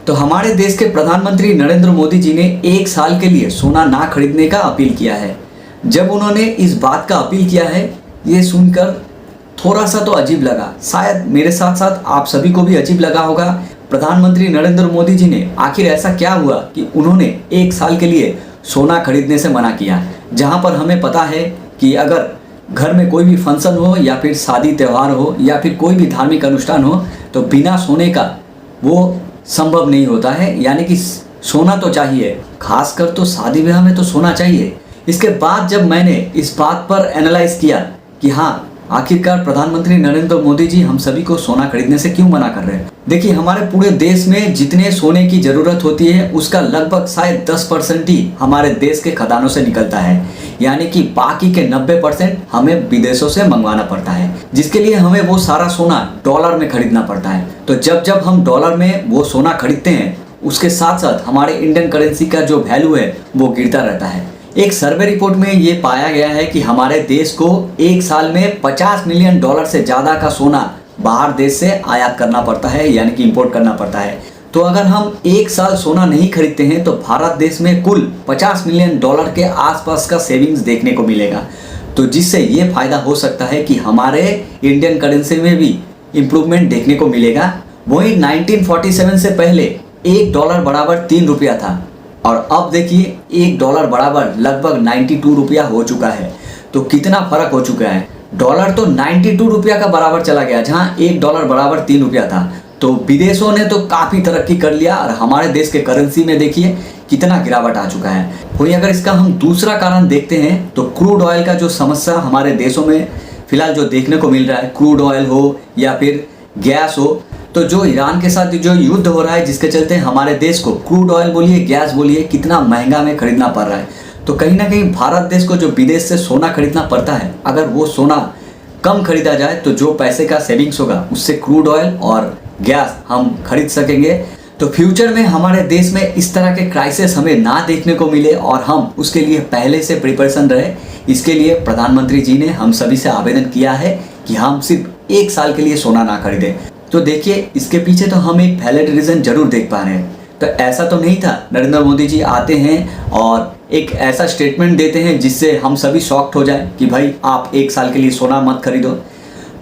तो हमारे देश के प्रधानमंत्री नरेंद्र मोदी जी ने 1 साल के लिए सोना ना खरीदने का अपील किया है। जब उन्होंने इस बात का अपील किया है, ये सुनकर थोड़ा सा तो अजीब लगा। शायद मेरे साथ साथ आप सभी को भी अजीब लगा होगा। प्रधानमंत्री नरेंद्र मोदी जी ने आखिर ऐसा क्या हुआ कि उन्होंने 1 साल के लिए सोना खरीदने से मना किया, जहां पर हमें पता है कि अगर घर में कोई भी फंक्शन हो या फिर शादी त्यौहार हो या फिर कोई भी धार्मिक अनुष्ठान हो तो बिना सोने का वो संभव नहीं होता है। यानी कि सोना तो चाहिए, खासकर तो शादी ब्याह में तो सोना चाहिए। इसके बाद जब मैंने इस बात पर एनालाइज किया कि हाँ, आखिरकार प्रधानमंत्री नरेंद्र मोदी जी हम सभी को सोना खरीदने से क्यों मना कर रहे हैं। देखिए, हमारे पूरे देश में जितने सोने की ज़रूरत होती है उसका लगभग शायद 10% ही हमारे देश के खदानों से निकलता है। यानी कि बाकी के 90% हमें विदेशों से मंगवाना पड़ता है, जिसके लिए हमें वो सारा सोना डॉलर में खरीदना पड़ता है। तो जब हम डॉलर में वो सोना खरीदते हैं, उसके साथ साथ हमारे इंडियन करेंसी का जो वैल्यू है वो गिरता रहता है। एक सर्वे रिपोर्ट में ये पाया गया है कि हमारे देश को 1 साल में $50 मिलियन से ज़्यादा का सोना बाहर देश से आयात करना पड़ता है, यानी कि इंपोर्ट करना पड़ता है। तो अगर हम 1 साल सोना नहीं खरीदते हैं तो भारत देश में कुल $50 मिलियन के आसपास का सेविंग्स देखने को मिलेगा। तो जिससे ये फ़ायदा हो सकता है कि हमारे इंडियन करेंसी में भी इम्प्रूवमेंट देखने को मिलेगा। वहीं 1947 से पहले $1 बराबर 3 रुपया था और अब देखिए $1 बराबर लगभग 92 रुपया हो चुका है। तो कितना फर्क हो चुका है। डॉलर तो 92 रुपया का बराबर चला गया, जहां $1 बराबर 3 रुपया था। तो विदेशों ने तो काफ़ी तरक्की कर लिया और हमारे देश के करेंसी में देखिए कितना गिरावट आ चुका है। वहीं अगर इसका हम दूसरा कारण देखते हैं तो क्रूड ऑयल का जो समस्या हमारे देशों में फिलहाल जो देखने को मिल रहा है, क्रूड ऑयल हो या फिर गैस हो, तो जो ईरान के साथ जो युद्ध हो रहा है जिसके चलते हमारे देश को क्रूड ऑयल बोलिए, गैस बोलिए, कितना महंगा में खरीदना पड़ रहा है। तो कहीं ना कहीं भारत देश को जो विदेश से सोना खरीदना पड़ता है, अगर वो सोना कम खरीदा जाए तो जो पैसे का सेविंग्स होगा उससे क्रूड ऑयल और गैस हम खरीद सकेंगे। तो फ्यूचर में हमारे देश में इस तरह के क्राइसिस हमें ना देखने को मिले और हम उसके लिए पहले से प्रिपरेशन रहे, इसके लिए प्रधानमंत्री जी ने हम सभी से आवेदन किया है कि हम सिर्फ 1 साल के लिए सोना ना खरीदें। तो देखिए, इसके पीछे तो हम एक वैलिड रीज़न जरूर देख पा रहे हैं। तो ऐसा तो नहीं था नरेंद्र मोदी जी आते हैं और एक ऐसा स्टेटमेंट देते हैं जिससे हम सभी शॉक्ड हो जाए कि भाई आप 1 साल के लिए सोना मत खरीदो।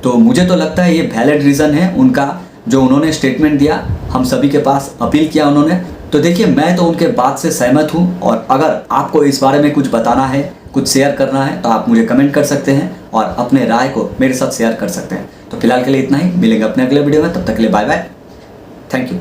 तो मुझे तो लगता है ये वैलिड रीज़न है उनका, जो उन्होंने स्टेटमेंट दिया, हम सभी के पास अपील किया उन्होंने। तो देखिए, मैं तो उनके बात से सहमत हूँ और अगर आपको इस बारे में कुछ बताना है, कुछ शेयर करना है तो आप मुझे कमेंट कर सकते हैं और अपने राय को मेरे साथ शेयर कर सकते हैं। तो फिलहाल के लिए इतना ही, मिलेंगे अपने अगले वीडियो में। तब तक के लिए बाय बाय, थैंक यू।